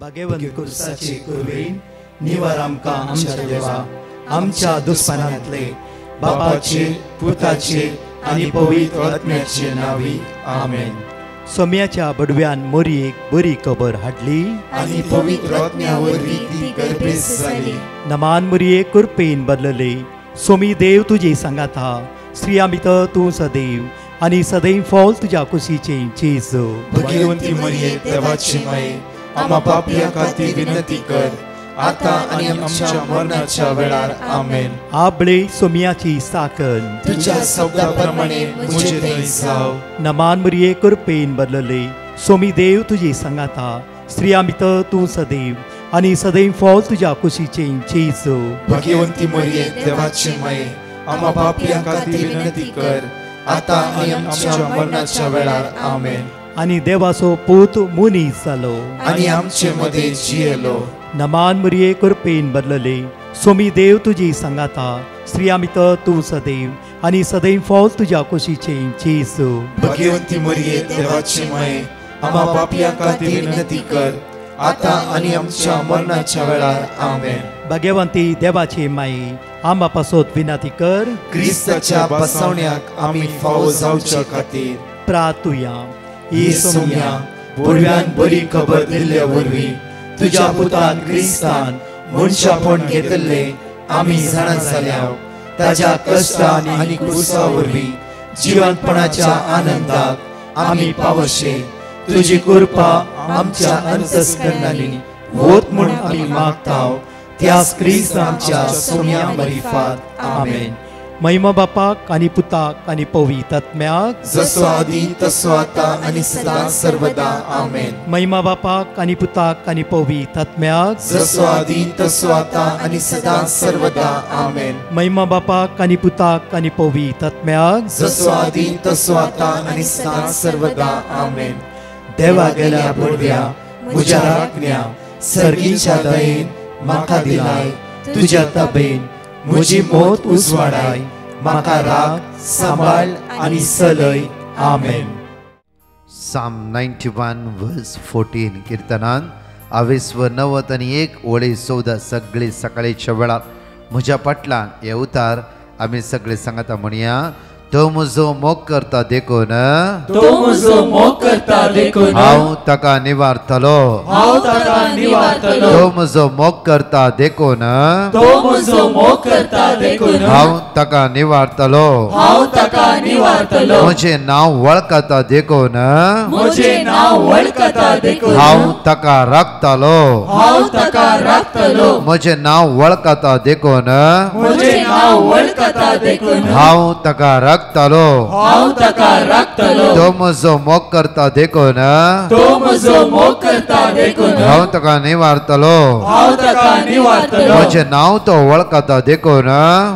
भाग्यवंत कुर्साचे कुरवीन निवार आमकां आमच्या देवा आमच्या दुस्पणांतले बापाचे पुताचे आनी पवित्र आत्म्याचे नावी आमेन. सोम्याच्या बडव्यान मोरयेक बरी खबर हाडली आनी पवित्र आत्म्या वरवीं ती गर्भेस जाली. नमान मोरये कुरपेन बदलले सोमी देव तुजे सांगात हा स्त्रिया भितर तूं सदैव आनी सदैव फॉल तुज्या कुशीचे चेज. भाग्यवंती मरिये देवाची माये आम्हा पापियां खातीर विनंती कर आता आनी आमच्या मरणाच्या वेळार आमेन. आबळे सोम्याची साकन तुझ्या शब्दा प्रमाणे मुझे थंय जाव. नमान मोरये कुरपेन बदलले सोमी देव तुजे सांगात हा स्त्रिया भितर तूं सदैव आनी सदैव फॉल तुज्या कुशीचे चेज. भाग्यवंती मरिये देवाची माये आम्हा पापियां खातीर विनंती कर आता आनी आमच्या मरणाच्या वेळार आमेन. आनी देवाचो पूत मुनीस जालो आनी आमचे मदे जियेलो. नमान मोरये कुरपेन बदलले सोमी देव तुजी सांगात हा स्त्रिया भितर तूं सदैव आनी सदैव फॉल तुज्या कुशीचे चेज. भाग्यवंती मरिये देवाची माये आम्हा पापियां खातीर विनंती कर आता आनी आमच्या मरणाच्या वेळार आमेन. भाग्यवंती देवाचे माये आम्हा पासत विनंती कर क्रिस्ताच्या बसवण्याक आमी फावो जावच्या खातीर प्रार्थुया. ही सोम्या बडव्यान बरी खबर दिल्ल्या वरवीं तुज्या पुतान क्रिस्तान मनशापण घेतले आमी जाणा जाल्या ताज्या कश्टान आनी क्रुसा वरवीं जिवंतपणाच्या आनंदाक आमी पावशे. तुजी कृपा आमच्या अंतस्करणांनी होत म्हूण आमी मागताव त्याच क्रिस्त आमच्या सोम्या मरिफात आमेन. महिमा बापाक आनी पुताक आनी पवित्र आत्म्याक जसो आदी तसो आता आनी सदां सर्वदा आमेन. महिमा बापाक आनी पुताक आनी पवित्र आत्म्याक जसो आदी तसो आता आनी सदां सर्वदा आमेन. महिमा बापाक आनी पुताक आनी पवित्र आत्म्याक जसो आदी तसो आता आनी सदां सर्वदा आमेन. देवा गेल्या बडव्या म्हज्या राखण्या सर्गीच्या दयेन म्हाका दिलाय तुज्या ताबेन म्हजी मोत उजवाडाय म्हाका राख सांबाळ आनी चलय आमेन. Psalm 91 verse 14 कीर्तनान 29 ओळी 14 सगळी सकाळीच्या वेळार म्हज्या फाटल्यान हे उतार आमी सगळे सांगता म्हणया. तो म्हजो मोग करता देखून तो म्हजो मोग करता देखून हांव ताका निवारतलो. हांव ताका निवारतलो. तो म्हजो मोग करता देखून तो म्हजो मोग करता देखून हांव ताका निवारतलो. हांव ताका निवारतलो. म्हजें नांव वळखता देखून म्हजें नांव वळखता देखून हांव ताका राखतलो. हांव ताका राखतलो. म्हजें नांव वळखता देखून म्हजें नांव वळखता देखून हांव ताका राखतलो. हांव ताका राखतलो. तो म्हजो मोग करता देखून तो म्हजो मोग करता देखून हांव ताका निवारतलो. हांव ताका निवारतलो. म्हजें नांव तो वळखता देखून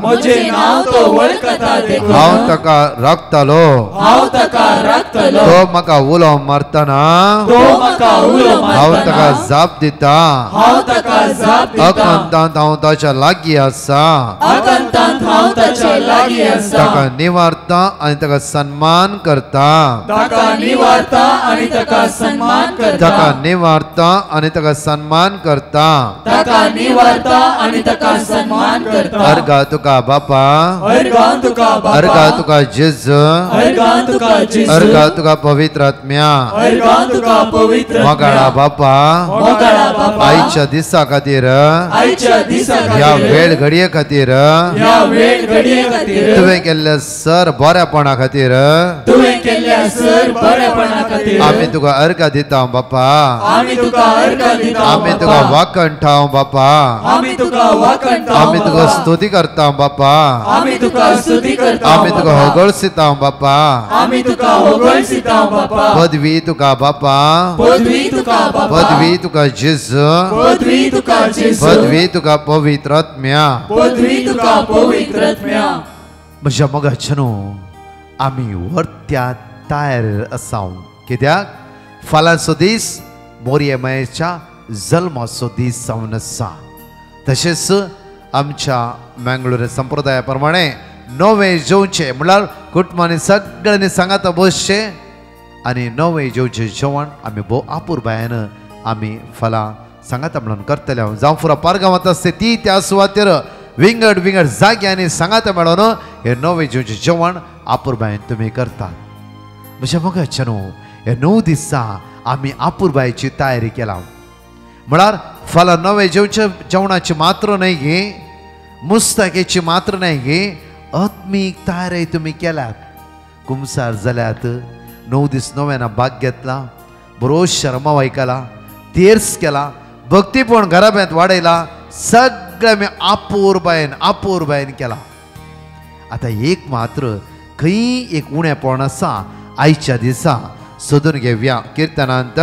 म्हजें नांव तो वळखता देखून हांव ताका राखतलो. हांव ताका राखतलो. तो म्हाका उलो मारतना तो म्हाका उलो हांव ताका मारतना जाप दिता. हांव ताका जाप दिता. अकंतांत हांव ताच्या लागीं आसा. अकंतांत हांव ताच्या लागीं आसा. ताका निवारता आनी ताका सन्मान करता. ताका निवारता आनी ताका सन्मान करता. ताका निवारता आनी ताका सन्मान करता. ताका निवारता आनी ताका सन्मान करता. अर्गा तुका बापा. अर्गां तुका बापा. अर्गा तुका जेजू. अर्गां तुका जेजू. अर्गा तुका पवित्र आत्म्या. अर्गां तुका पवित्र मोगाळा बापा. मोगाळा बापा. आयच्या दिसा खातीर आयच्या दिसा ह्या खातीर वेळ घडये खातीर ह्या वेळ घडये खातीर तुवें केल्ले सर बऱ्यापणा खातीर तुवें केल्ल्या सर बरेपणा खातीर आमी तुका अर्घ दिता बापा. आमी तुका अर्घ दिता आमी तुका वाकण ठाव बापा. आमी तुका वाकण आमी तुका स्तुती करता बापा. आमी तुका स्तुती करता आमी तुका होगळसिता बापा. आमी तुका होगळसिता बापा. पदवी तुका बापा. पदवी तुका बापा. पदवी तुका जेजू. पदवी तुका जेजू. पदवी तुका पवित्र आत्म्या. पदवी तुका पवित्र आत्म्या. म्हज्या मोगाचनो आमी वर्त्या तयार आसाव कित्याक फाल्यांचो दीस मोरये मायेच्या जल्माचो दीस जावन आसा. तशेंच आमच्या मंगळूर संप्रदाया प्रमाणे नवे जेवचे म्हळ्यार कुटुंबांनी सगळ्यांनी सांगात बसचे आनी नवे जेवचे जेवण आमी भोव आपुरबायेन आमी फाल्यां सांगाता म्हणून करतले हांव जावं फुरा पारगांवांत आसता ती त्या सुवातेर विंगड विंगड जाग्यांनी सांगाता मेळोन हे नवे जेवण आपुरबायेन तुमी करतात. म्हज्या मगाच्या न्हू हे 9 दिसा आमी आपुरबायेची तयारी केला. म्हळ्यार फाल्यां नवे जेवणाची मात्र न्हय गे, मुस्ताकेची मात्र न्हय गे, आत्मीक तयारी तुमी केल्यात. कुमसार जाल्यात, 9 दीस नव्यानं भाग घेतला, बरो शर्मा वायकला, तेर्स केला, भक्तीपण घराब्यांत वाडयला, सगळें आमी आपुरबायेन केला. आता एक मात्र खंय एक उणेपण आसा आयच्या दिसा सोदून घेवया. किर्तनांत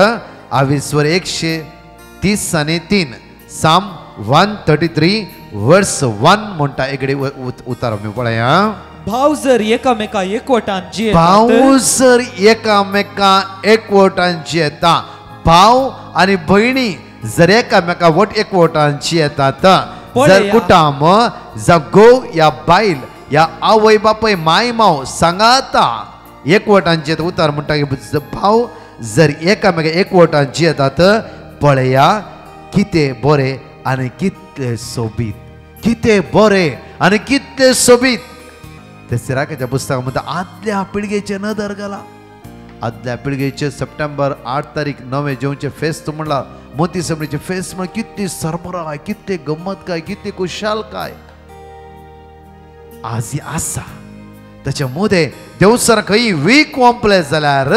133 साम 133 वर्स 1 म्हणटा. एकडे उतार आमी पळया. भाव जर एकामेका एकवटान जियेता, भाव आनी भयणी जर एकामेका एकवटान जियेतात, जर कुटुंब जा घोव या बायल या आवय बापय माय माव सांगाता एकवटान जियेत. उतार म्हणटा की भाव जर एकामेका एकवटान जियेतात, पळया कितें बरें आनी कितलें सोबीत, कितें बरें आनी कितलें सोबीत. ते सिराकाच्या पुस्तकामध्ये आदल्या पिळगेचे नदर घाला. आदल्या पिळगेचे सप्टेंबर 8 तारीख नवे जेवचे फेस्त म्हणला, मोती समणीचे फेस्त म्हण कितली सरबराय, कितली गंमत काय, कितली खुशाल काय आज आसा. त्याच्या मध्ये देवसर खंय वीक ओंपले जाल्यार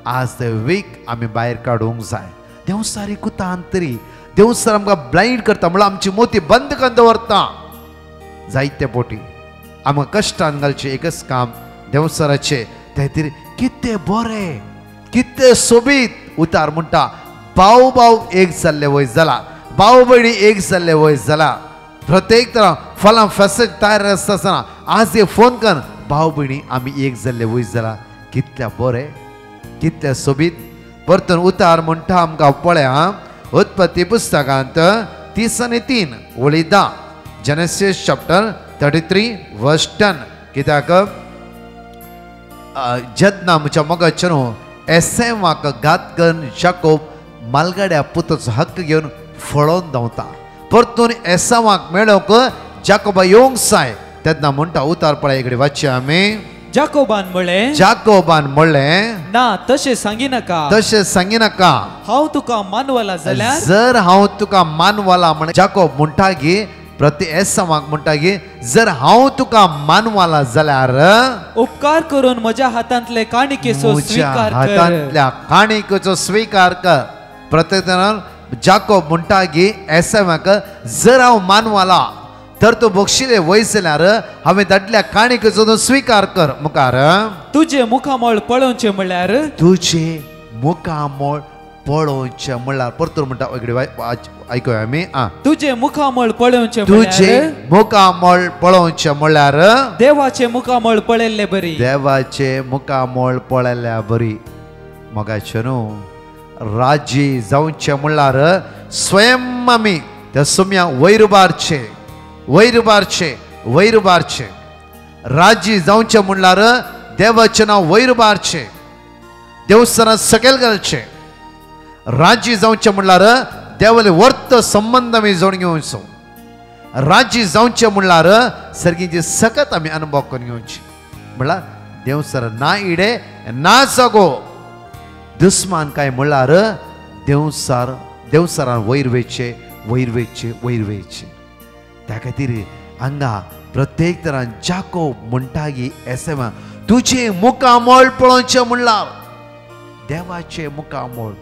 आज ते वीक आमी भायर काडूंक जाय. देवसारी कुतान तरी देवसर आमकां ब्लाइंड करता, म्हणल्यार आमची मोती बंद करून दवरता. जायते पोटी आमकां कश्टान घालचें एकच काम देवसराचें, ते तरी कितें बरें, कितें सोबीत. उतार म्हणटा भाव भाव एक जाल्ले वय जाला, भाव भयणी एक जाल्ले वय जाला. प्रत्येक तरां फलां फेस्त तयार आसतना आज हे फोन कर, भाव भयणी आमी एक जाल्ले वय जाला. कितलें बरें, कितलें सोबीत. परतून उतार म्हणटा आमकां पळया उत्पत्ती पुस्तकांत 33 वळी 10, जेनेसीस चॅप्टर 33 वर्स 10. कित्याक जेन्ना म्हज्या मोगाचें न्हू एसेवाक घात करून जाकोब मालगाड्या पुताचो हक्क घेवन फळोवन धांवता. परतून एसावाक मेळोवंक जाकोबा येवंक जाय. तेन्ना म्हणटा उतार पळय इकडे वाचया आमी. जाकोबान म्हणलें ना तशें सांगिनाका, हांव तुका मानवला जाल्यार, जर हांव तुका मानवाला म्हण जाकोब म्हणटा की प्रति एसावाक म्हणटा की जर हांव तुका मानवाला जाल्यार उपकार करून म्हज्या हातांतले काणिकेचो स्वीकार कर. प्रत्येकान जाकोब म्हणटा की एसावाक जर हांव मानवाला तर तू बक्षिले वय जाल्यार हांवें धाडल्या काणिकेचो स्वीकार कर. मुखार तुझे मुखामोळ पळोवचें म्हणल्यार, परतून म्हणटा ऐकूया आमी. तुझे मुखामोळ पळोवचें म्हणल्यार देवाचे मुखामोळ पळयल्ले बरी, बरी. मोगाचें न्हू राजी जावचें म्हणल्यार स्वयं आमी त्या सुम्या वैरुबारचे राजी जावचें म्हणल्यार देवाचें नांव वैरुबारचें, देवस्थानांत सकयल घालचें. राजी जावचें म्हणल्यार देवाले वर्त संबंध आमी जोडून घेवचो. राजी जावचें म्हणल्यार सर्गीची सकत आमी अनुभव करून घेवची. म्हणल्यार देवसर ना इडे ना जागो, दुस्मान काय म्हणल्यार देवसरान वयर वेचे. त्या खातीर हांगा प्रत्येक तरान जाकोब म्हणटा की एसेवा तुझे मुखामोळ पळोवचें म्हणल्यार देवाचे मुखामोळ.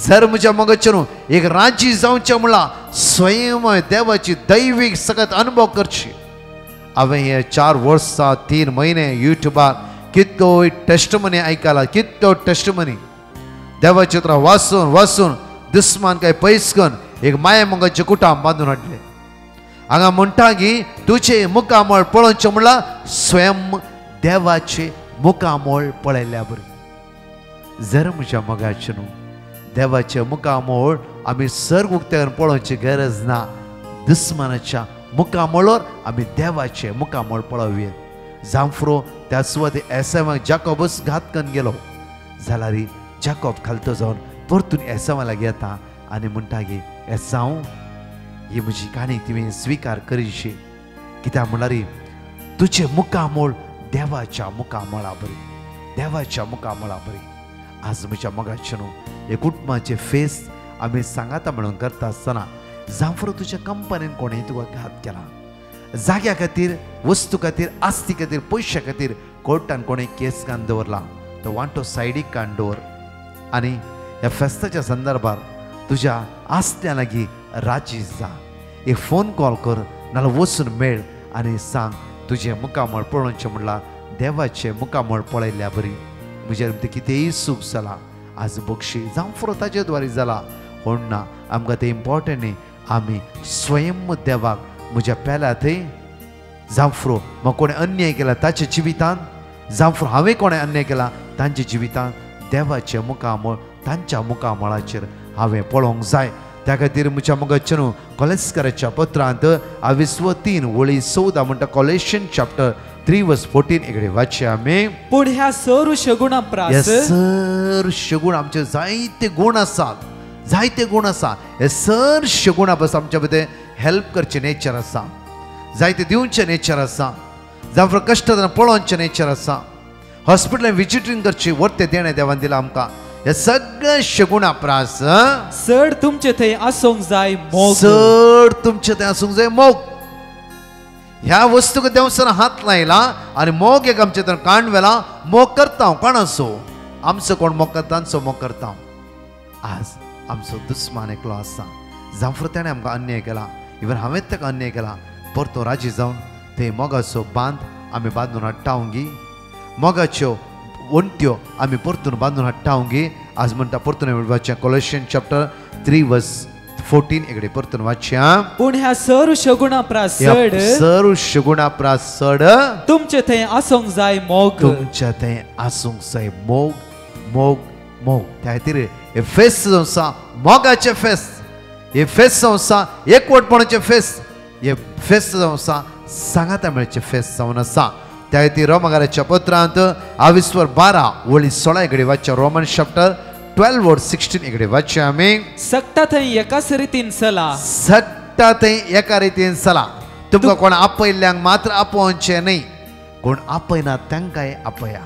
जर म्हज्या मोगाचें न्हू एक राजी जावचें म्हणल्यार स्वयं देवाची दैवीक सगळ्यात अनुभव करची. हांवें हे 4 वर्सां 3 म्हयने युट्यूबार कितलो टेस्टमनी आयकला, कितलो टेस्टमनी देवाचे उतरां वाचून दुस्मान काय पयस करून एक माया मोगाचें कुटुंब बांदून हाडलें. हांगा म्हणटा की तुझे मुखामोळ पळोवचें म्हणल्यार स्वयं देवाचे मुखामोळ पळयल्या बरी. जर म्हज्या मोगाचें न्हू देवाचे मुखामोळ आमी सर्ग उक्त्यान पळोवची गरज ना. दुस्मानाच्या मुखामोळार आमी देवाचे मुखामोळ पळोवया. जांफ्रो त्या सुवाते एसावाक जाकोबूच घात करून गेलो जाल्यार जाकोब खालतो जावन परतून एसावाला घेता आनी म्हणटा की हे जावं ही म्हजी काणी तुवें स्विकार करीशी कित्याक म्हणल्यार तुजे मुखामोळ देवाच्या मुखामळा बरी देवाच्या मुखामळा बरी आज म्हज्या मोगाचे न्हू हे कुटुंबाचे फेस आमी सांगाता म्हणून करता आसतना जावं तुज्या कंपनीन कोणेंय तुका घात केला जाग्या खातीर वस्तू खातीर आस्ती खातीर पयशा खातीर कोर्टान कोणें केस कान दवरला तो वांटो सायडीक कान दवर आनी ह्या फेस्ताच्या संदर्भात तुज्या आस्त्या लागीं राजी जा एक फोन कॉल कर नाल्यार वचून मेळ आनी सांग तुजें मुखामळ पळोवचें म्हणल्यार देवाचें मुखामळ पळयल्या बरी म्हज्या ते कितेंय सूख जाला आज बक्षी जावं फुरो ताजे द्वारे जाला होण ना आमकां तें इम्पॉर्टंट न्ही आमी स्वयं देवाक म्हज्या पेल्या थंय जावं फुरो म्हाका कोणें अन्याय केला ताच्या जिवितांत जावं फुरो हांवें कोणें अन्याय केला तांच्या जिवितांत देवाचें मुखामळ तांच्या मुखामळाचेर हांवें पळोवंक जाय त्या खातीर म्हज्या मोगाचे न्हू कॉलेस्कराच्या पत्रांत 23:14 म्हणटा कॉलेशियन चॅप्टर 3:14 इकडे वाचया आमी पूण ह्या सर शगुणा प्रास सर शगुण आमचे जायते गुण आसात जायते गुण आसा हे सर शगुणा बस आमच्या भितर हेल्प करचे नेचर आसा जायते दिवचे नेचर आसा जावं कश्ट पळोवचे नेचर आसा हॉस्पिटलान विजिटींग करची वर्ते देणे देवान दिला आमकां हे सगळे शगुणा प्रास चड तुमचे थंय आसूंक जाय मोग चड तुमचे थंय आसूंक जाय मोग ह्या वस्तूक देवसर हात लायला आनी मोग एक आमचे थंय काण वेला मोग करता कोण असो आमचो कोण मोग करता तांचो मोग करता आज आमचो दुस्मान एकलो आसा जावं फुडें ताणें आमकां अन्याय केला इवन हांवें ताका अन्याय केला परतो राजी जावन थंय मोगाचो बांद आमी बांदून हाडटावंगी मोगाच्यो वंट्यो आमी परतून बांदून हाडटावंगी आज म्हणटा परतून वाचया कॉलेशियन चॅप्टर 3:14 इकडे परतून वाचया पूण ह्या सर शगुणा प्रास सर शगुणा प्रास चड तुमचे थंय आसूंक जाय मोग तुमच्या थंय आसूंक जाय मोग मोग मोग त्या खातीर हे फेस्त जावन आसा मोगाचे फेस्त हे फेस्त जावन आसा एकवटपणाचे फेस्त हे फेस्त जावन आसा सांगाता मेळचे फेस्त जावन आसा त्या खातीर रोमाकाराच्या पत्रांत 22:12 इकडे वाचया रोमन चॅप्टर 12:16 इकडे वाचया आमी सक्ता थंय एकाच रितीन चला सक्ता थंय एका रितीन चला तुमकां कोण आपयल्ल्यांक मात्र आपोवचें न्ही कोण आपयना तांकांय आपया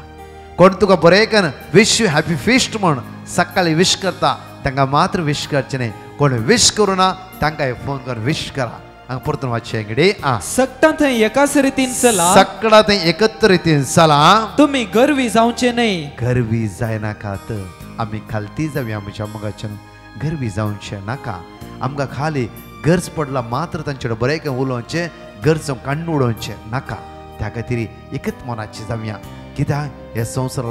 कोण तुका बरें कन विश यू हॅपी फिस्ट म्हण सकाळी विश करता तांकां मात्र विश करचें न्ही कोण विश करूं ना तांकांय फोन करून विश करा हांगा परतून वाचया इकडे सक्ता थंय एकाच रितीन चला सक्कडा थंय एकत्र रितीन चला तुमी गर्वी जावचे न्ही गर्वी जायनाकात आमी खालती जावया म्हज्या मोगाच्यान गर्वी जावचें नाका आमकां खाली गरज पडला मात्र तांचे बरें करून उलोवचें गरज काडून उडोवचें नाका त्या खातीर एकच मनाची जावया कित्याक हे संवसार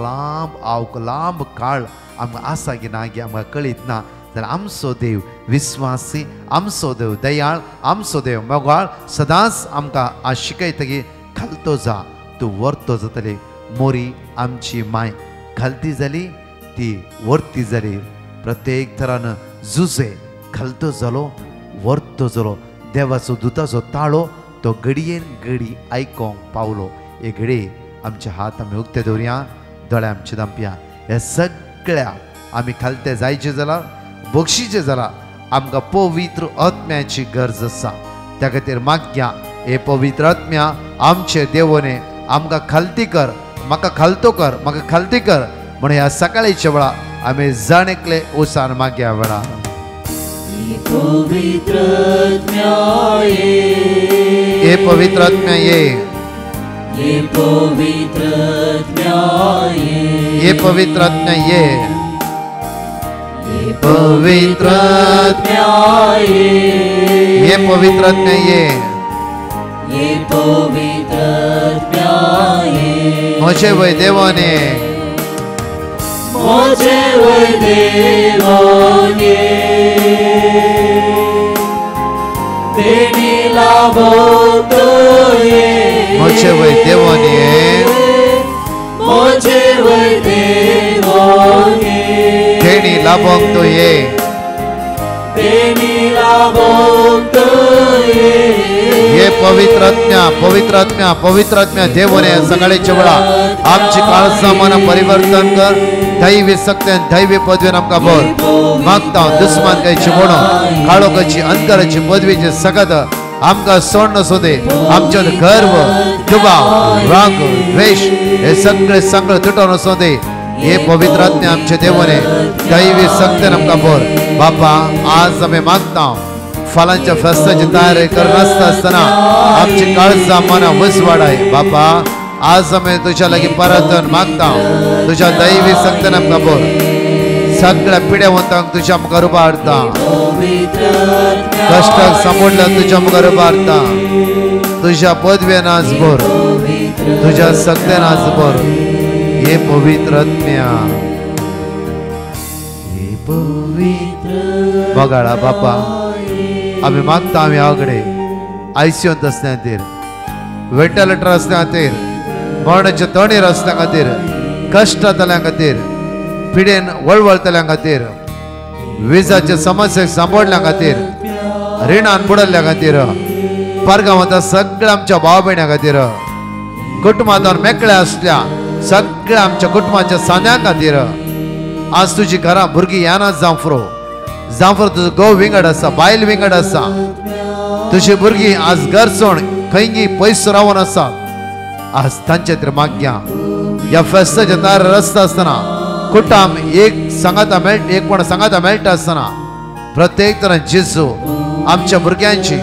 लांब काळ आमकां आसा की ना गी आमकां कळीत ना जाल्यार आमचो देव विस्वासी आमचो देव दयाळ आमचो देव मोगाळ सदांच आमकां आज शिकयता की खालतो जा तूं वर्तो जातली मोरी आमची माय खालती जाली ती वर्ती जाली प्रत्येक तरान झुजे खालतो जालो वर्तो जालो देवाचो दुताचो ताळो तो घडयेन घडी आयकोंक पावलो हे घडी आमचे हात आमी उक्ते दवरया दोळे आमचे दांपया हे सगळ्या आमी खालते जायचे जाल्यार बक्षीचे जाल्यार आमकां पवित्र आत्म्याची गरज आसा त्या खातीर मागया हे पवित्र आत्म्या आमचे देवने आमकां खालती कर म्हाका खालतो कर म्हाका खालती कर म्हण ह्या सकाळीच्या वेळा आमी जाणेकले ओसान मागया वेळा पवित्र आत्म्या हे पवित्र आत्म्या ये पवित्र आत्म्या ये पवित्र आत्म्या ये पवित्र आत्म्या ये पवित्र आत्म्या ये पवित्र आत्म्या म्हजे वय देवाने म्हजे वय देवाने तेणी लाभतो ये म्हजे वय देवाने म्हजे वय देवाने तेणी लाभोंक तो ये देणीला भोगतोय हे पवित्र आत्म्या देवाने सकाळच्या वेळा आमची काळजा मन परिवर्तन कर दैवी शक्तीन दैवी पदवी आमकां बोर मागता दुस्मान कायची म्हणून काळोखाची अंतराची पदवीची सगत आमकां सोडणं सोदे आमच्या गर्व दुबाव राग द्वेष हे सगळे तुटून सोदे हे पवित्र आत्म्या आमचे देवाने दैवी शक्तीन आमकां बोर बापा आज आमी मागता फलांच्या फेस्ताची तयारी करत असताना आमची काळजा मना वसवाडाय बापा आज आम्ही तुझ्या लागीं परतन मागता तुझ्या दैवी शक्तीन आमकां बोर सगळ्या पिड्यावंतांक तुझ्या मुखार उबारता कष्टाक सामोडल्यान तुझ्या मुखार उबारता तुझ्या पदवेन आज बोर तुझ्या शक्तीन आज बोर हे पवित्र आत्म्या बगाळा बापा आम्ही मागता आम्ही आगडे आयसीयूंत असल्या खातीर वेंटिलेटर असल्या खातीर मरणाचे तणीर असल्या खातीर कश्ट जातल्या खातीर पिडेन वळवळतल्या खातीर विजाचे समस्येक सांबाळल्या खातीर रिणान बुडल्ल्या खातीर परगांवांत सगळ्या आमच्या भाव भयण्या खातीर कुटुंबांत मेकळ्या असल्या सगळ्या आमच्या कुटुंबाच्या सान्या खातीर आज तुझी घरां भुरगीं येना जांफर तुजो घोव विंगड आसा बायल विंगड आसा तुझी भुरगीं आज घर सोड खंयी पयस रावून आसा आज तांचे खातीर मागया ह्या फेस्ताच्या तयार रस्ता आसतना कुटाम एक पण सांगाता मेळटा आसतना प्रत्येक तरान जेजू आमच्या भुरग्यांची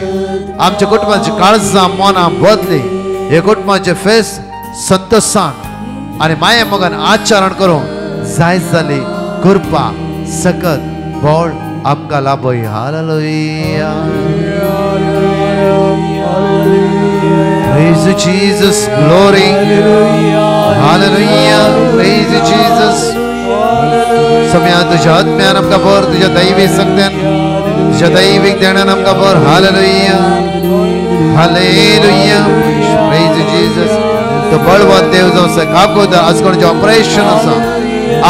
आमच्या कुटुंबाची काळजां मनां बदली हे कुटुंबाचे फेस संतोषान आनी माये मोगान आचरण करूंक जाय जाली कृपा सकत बोळ आमकां लाभय hallelujah Praise Jesus, glory, hallelujah, praise Jesus. सम्या तुझ्या आत्म्यान आमकां बोर तुझ्या दैवी शक्तीन तुझ्या दैवीक देण्यान आमकां bore hallelujah hallelujah praise Jesus. तो बळवंत देव जो आसा काकूद आज कोणाचें ऑपरेशन आसा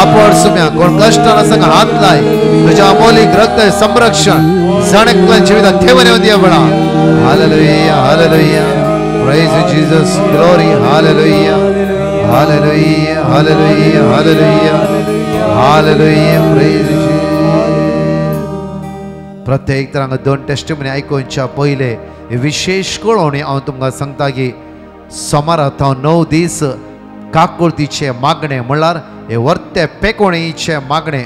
आपण सम्या कोण कश्टान आसा हात लाय तुझ्या अमोलीक रक्त संरक्षण जणेकल्या जिवितांत ठेवून येऊ दिया बळा hallelujah hallelujah praise Jesus glory hallelujah hallelujah hallelujah hallelujah hallelujah praise Jesus. प्रत्येक तरांक दोन टेस्टिमनी आयकोनच्या पयले विशेष कळोवणी हांव तुमकां सांगता की सोमारात हांव 9 दीस काकुळतीचे मागणे म्हणल्यार हे वर्ते पेकोणीचे मागणे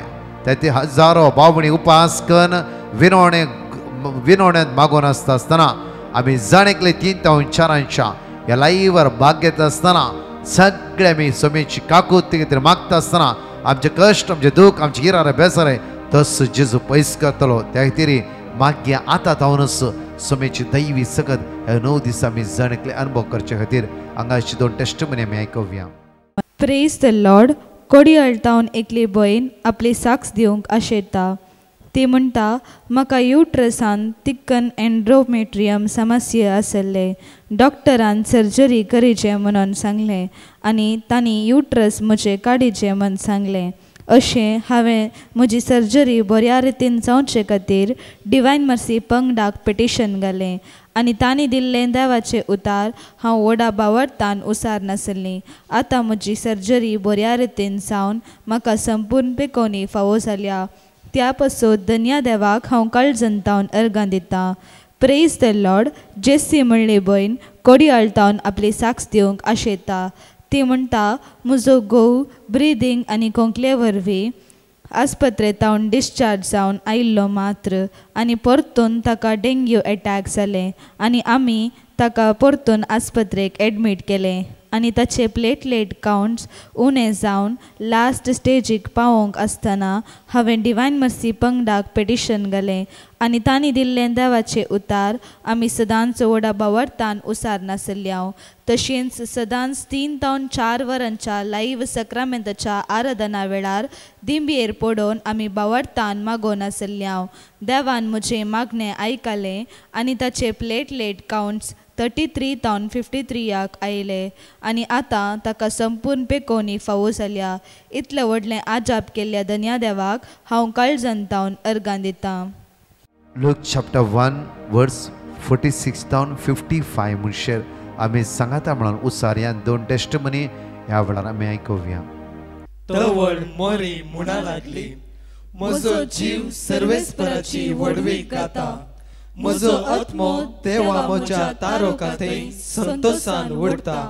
ते हजारो भावणी उपास कन विनवण्यांत मागून आसतना आम्ही जाणेकले 3 ते 4 ह्या लाईव्हर भाग घेत असताना सगळे आम्ही सोमेची काकूत खातीर मागता असताना आमचे कष्ट आमचे दुख आमचे हिरारे बेसारे तस जेजू पयस करतलो त्या खातीर मागया आतां थावनच सोमेची दैवी सकत हे 9 दीस आमी जाणेकले अनुभव करचे खातीर हांगाची 2 टेस्टिमनी आमी आयकुया. Praise the lord. कोडी अळटावन एकली बहीण आपली साक्ष दिवंक आशेता. ती म्हणटा म्हाका युट्रसान तिक्कन एंड्रोमेट्रियम समस्ये आसले. डॉक्टरान सर्जरी करीचे म्हणून सांगलें आनी तांणी युट्रस म्हजें काडीचें म्हूण सांगलें. अशें हांवें म्हजी सर्जरी बऱ्या रितीन जावचे खातीर डिवायन मर्सी पंगडाक पिटिशन घालें आनी तांणी दिल्लें देवाचें उतार हांव व्हडा बावरतान उसार नासलीं. आतां म्हजी सर्जरी बऱ्या रितीन जावन म्हाका संपूर्ण पेकोवणी फावो जाल्या. त्या पासत धन्या देवाक हांव काळजंतावन अर्गां दितां. Praise the Lord. जेसी म्हणली भयण कोडी अळटावन आपली साक्ष दिवंक आशेता. ती म्हणटा म्हजो घोव ब्रिदींग आनी खोंकले वरवीं आस्पत्रेंतावन डिस्चार्ज जावन आयिल्लो मात्र आनी परतून ताका डेंग्यू अटॅक जालें आनी आमी ताका परतून आस्पत्रेक एडमीट केलें आनी ताचे प्लेटलेट कावंट्स उणे जावन लास्ट स्टेजीक पावोंक आसतना हांवें डिवायन मर्सी पंगडाक पिटिशन घालें आनी तांणी दिल्लें देवाचें उतार आमी सदांच व्हडा बावरतान उसार नासल्यांव. तशेंच सदांच 3 ते 4 वरांच्या लायव्ह सक्रामेंताच्या आराधना वेळार दिंबयेर पडोवन आमी बावरतान मागोवन आसल्यांव. देवान म्हजें मागणें आयकलें आनी ताचे प्लेटलेट कावंट्स 33 ते 53 आयले आनी आतां ताका संपूर्ण पेकोवणी फावो जाल्या. इतलें व्हडलें आजाप केल्ल्या धन्या देवाक हांव काळजंतावन अर्गां दितां. Luke chapter 1 verse 46 down 55 म्हणशेर आमी सांगाता म्हणून उसार्यान 2 टेस्टमनी ह्या वेळार आमी आयकुया. तवळ मोरी म्हणा लागली, म्हजो जीव सर्वेस्पराची वडवीक गाता, म्हजो आत्मो देवा म्हज्या तारोकाथें संतोषान उडटा.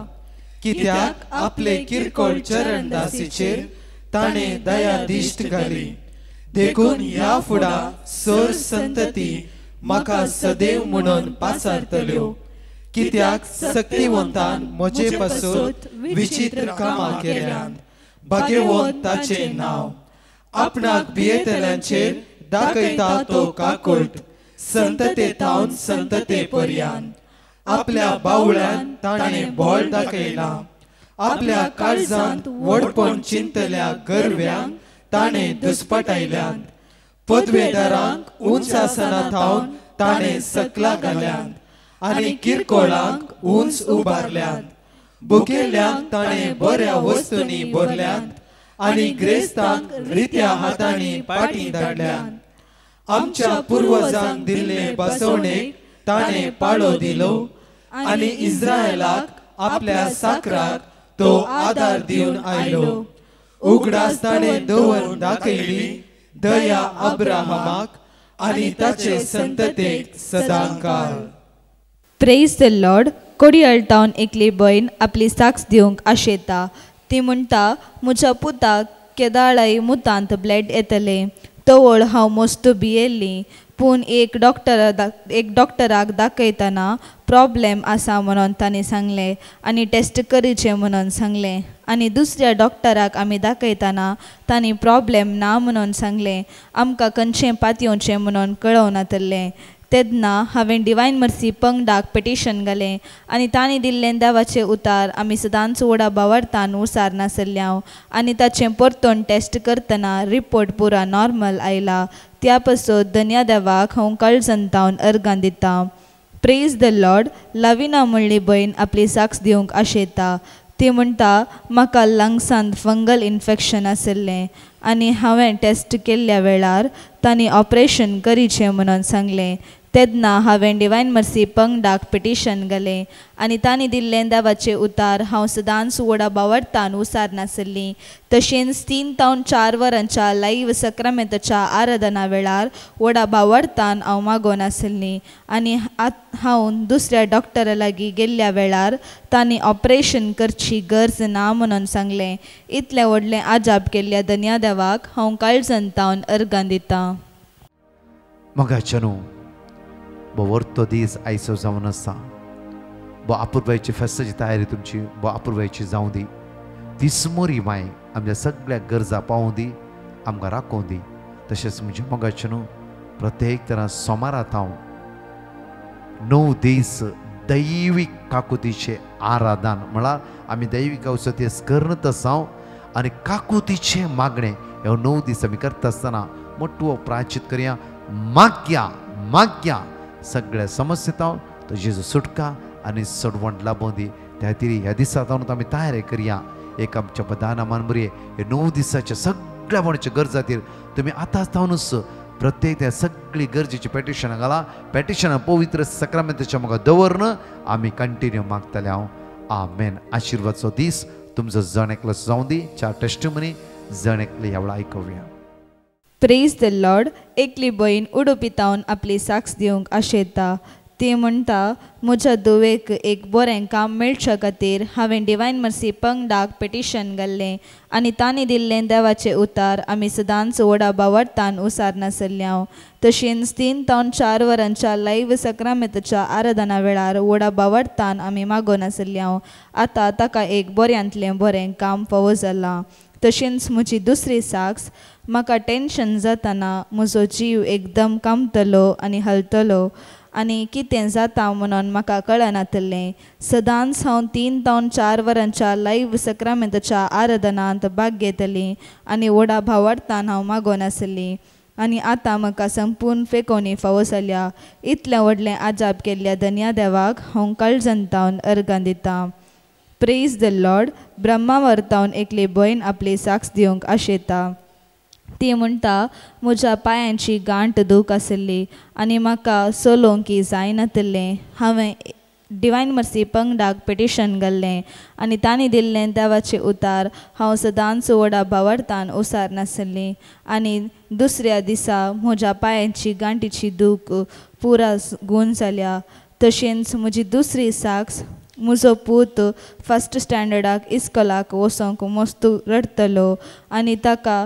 कित्याक आपले किरकोळ चरण दासीचेर ताणें दया दिश्ट घाली. देखून ह्या फुडा सर संतती म्हाका सदैव म्हणून पासारतल्यो. कित्याक शक्तिवंतान म्हजे पासत विचित्र कामां केल्यात. भाग्यवंत ताचे नांव. आपणाक भियेतल्यांचेर दाखयता तो काकूट, संतते थावन संतते पर्यंत. आपल्या बावळ्यान ताणें बोळ दाखयला. आपल्या काळजांत वडपण चिंतल्या गर्व्यांक ताणें दुस्पटायल्यात. पदवेदारांक उंच आसनां थावन ताणें सकला घाल्यात आनी किरकोळांक उंच उबारल्यात. भुकेल्यांक ताणें बऱ्या वस्तूंनी भरल्यात आनी ग्रेस्तांक रित्या हातांनी पाटी धाडल्यात. आमच्या पुर्वजांक दिल्ले बसवणेक ताणें पाळो दिलो आनी इस्रायलाक आपल्या साकराक तो आदार दिवन आयलो. उगडास ताणें दवरून दाखयली दया अब्राहमाक आनी ताचे संततेक सदांकाळ. Praise the lord. कोडी अळटावन एकली बहीण आपली साक्ष दिवंक आशेता. ती म्हणटा, म्हज्या पुताक केदाळाई मुतांत ब्लड येतले. तवळ हांव मस्तो भियेल्ली, पूण एक डॉक्टराक दाखयतना प्रॉब्लेम आसा म्हणून ताणें सांगलें आनी टेस्ट करीचें म्हणून सांगलें. आनी दुसऱ्या डॉक्टराक आमी दाखयतना तांणी प्रॉब्लेम ना म्हणून सांगलें. आमकां खंयचें पातयेवचें म्हणून कळोवनातलें. तेन्ना हांवें डिवायन मर्सी पंगडाक पिटिशन घालें आनी तांणी दिल्लें देवाचें उतार आमी सदांच व्हडा बावार्थान उसार नासल्ल्या. आनी ताचें परतून टेस्ट करतना रिपोर्ट पुरा नॉर्मल आयला. त्या पासत धन्या देवाक हांव काळजंतावन अर्गां दिता. Praise the Lord. लाविना म्हणली भयण आपली साक्ष दिवंक आशेता. ती म्हणटा, म्हाका लंग्सांत फंगल इन्फेक्शन आसलें आनी हांवें टेस्ट केल्ल्या वेळार तांणी ऑपरेशन करीचें म्हणून सांगलें. तेन्ना हांवें डिवायन मर्सी पंगडाक पिटिशन घालें आनी तांणी दिल्लें देवाचें उतार हांव सदांच व्हडा बावार्थान उसार नासली. तशेंच 3 ते 4 वरांच्या लायव्ह सक्रामेंताच्या आराधना वेळार व्हडा बावार्थान हांव मागोवन आसली. आनी हांव दुसऱ्या डॉक्टरा लागीं गेल्ल्या वेळार तांणी ऑपरेशन करची गरज ना म्हणून सांगलें. इतलें व्हडलें आजाप केल्ल्या धन्या देवाक हांव काळजंतावन अर्गां दितां. मोगाच्या न्हू बो वर्तो दीस आयचो जावन आसा. बो आपुरबायची फेस्ताची तयारी तुमची बो आपुरबायची जावं दी. दिसमोरी माय आमच्या सगळ्या गरजा पावूं दी, आमकां राखूं दी. तशेंच म्हणजे मोगाच्या न्हू प्रत्येक तरां सोमारात हांव 9 दीस दैवीक काकुतीचे आराधन म्हळ्यार आमी दैवीक अवसतीस करत आसा आनी काकुतीचे मागणें हे 9 दीस आमी करता आसतना मोठो प्रायश्चित करया. माग्या सगळ्या समस्येतावन तो जेजू सुटका आनी सडवण लाभों दी. त्या खातीर ह्या दिसा तावन आमी तयारी करया. एक आमच्या बदाना मानबरी हे 9 दिसाच्या सगळ्या कोणाच्या गरजा खातीर तुमी आतांच तावनूच प्रत्येक त्या सगळी गरजेची पेटिशनां घाला. पेटिशनां पवित्र सक्रामेंताच्या म्हाका दवरन आमी कंटिन्यू मागतले. हांव आमेन. आशिर्वादचो दीस तुमचो जण एकलो जावं दी. 4 टेस्टिमनी जण एकले ह्या वेळा आयकुया. Praise the Lord. एकली बहीण उडुपितावन आपली साक्ष दिवंक आशेता. ती म्हणटा, म्हज्या धुवेक एक बरें काम मेळच्या खातीर हांवें डिवायन मर्सी पंगडाक पिटिशन घाल्लें आनी तांणी दिल्लें देवाचें उतार आमी सदांच व्हडा बावार्थान उसार नासल्ल्या. तशेंच 3 ते 4 वरांच्या लायव्ह सक्रामेंताच्या आराधना वेळार व्हडा बावार्थान आमी मागोवन आसल्ल्या. आतां ताका एक बऱ्यांतलें बरें काम फावो जालां. तशेंच म्हजी दुसरी साक्ष, म्हाका टेन्शन जातना म्हजो जीव एकदम कामतलो आनी हलतलो आनी कितें जाता म्हणून म्हाका कळनातलें. सदांच हांव 3 ते 4 वरांच्या लायव्ह सक्रामेंताच्या आराधनांत भाग घेतली आनी व्हडा भावार्थान हांव मागोवन आसली. आनी आतां म्हाका संपूर्ण फेकोवणी फावो जाल्या. इतलें व्हडलें आजाप केल्ल्या धन्या देवाक हांव काळजंतावन अर्गां दितां. Praise the lord. ब्रह्मा व्हरतावन एकली भयण आपली साक्ष दिवंक आशेता. ती म्हणटा म्हज्या पांयांची गांठ दूख आसली आनी म्हाका चलोवंक जायनासलें. हांवें डिवायन मर्सी पंगडाक पिटिशन घाल्लें आनी तांणी दिल्लें देवाचें उतार हांव सदांच व्हडा भावार्थान उसार नासली. आनी दुसऱ्या दिसा म्हज्या पांयांची गांठीची दूख पुरा गूण जाल्या. तशेंच म्हजी दुसरी साक्स, म्हजो पूत फस्ट स्टँडर्डाक इस्कॉलाक वचोंक मस्त रडतलो आनी ताका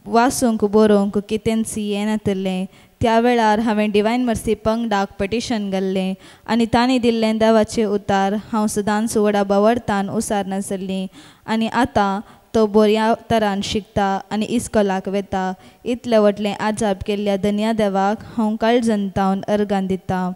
वाचूंक बरोवंक कितेंच येनासलें. त्या वेळार हांवें डिवायन मर्सी पंगडाक पिटिशन घाल्लें आनी तांणी दिल्लें देवाचें उतार हांव सदांच व्हडा भावार्थान उसार नासली. आनी आतां तो बऱ्या तरान शिकता आनी इस्कॉलाक वेता. इतलें व्हडलें आजाप केल्ल्या धन्या देवाक हांव काळजंतावन अर्गां दितां.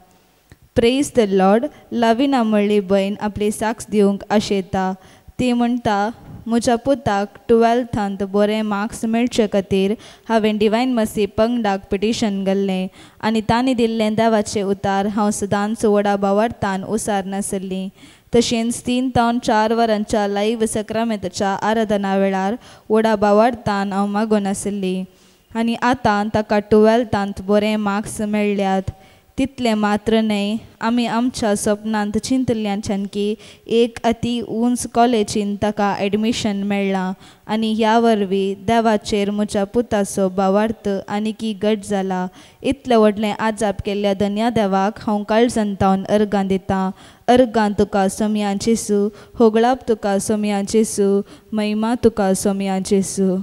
Praise the Lord. लाविना म्हणली भयण आपली साक्स दिवंक आशेता. ती म्हणटा म्हज्या पुताक 12थांत बरे मार्क्स मेळचे खातीर हांवें डिवायन मर्सी पंगडाक पिटिशन घाल्लें आनी तांणी दिल्लें देवाचें उतार हांव सदांच व्हडा भावार्थान उसार नासली. तशेंच 3 ते 4 वरांच्या लायव्ह सक्रामेंताच्या आराधना वेळार व्हडा भावार्थान हांव मागून आसली. आनी आतां ताका 12थांत बरे मार्क्स मेळ्ळ्यात. तितलें मात्र न्हय, आमी आमच्या सपनांत चिंतल्ल्याच्यान की एक अति उंच कॉलेजीन ताका एडमिशन मेळ्ळां आनी ह्या वरवीं देवाचेर म्हज्या पुताचो भावार्थ आनीकी घट जाला. इतलें व्हडलें आजाप केल्ल्या धन्या देवाक हांव काळजंतावन अर्गां दितां. अर्गां तुका सोमया जेसू, होगळाप तुका सोमया जेसू, महिमा तुका सोमया जेसू.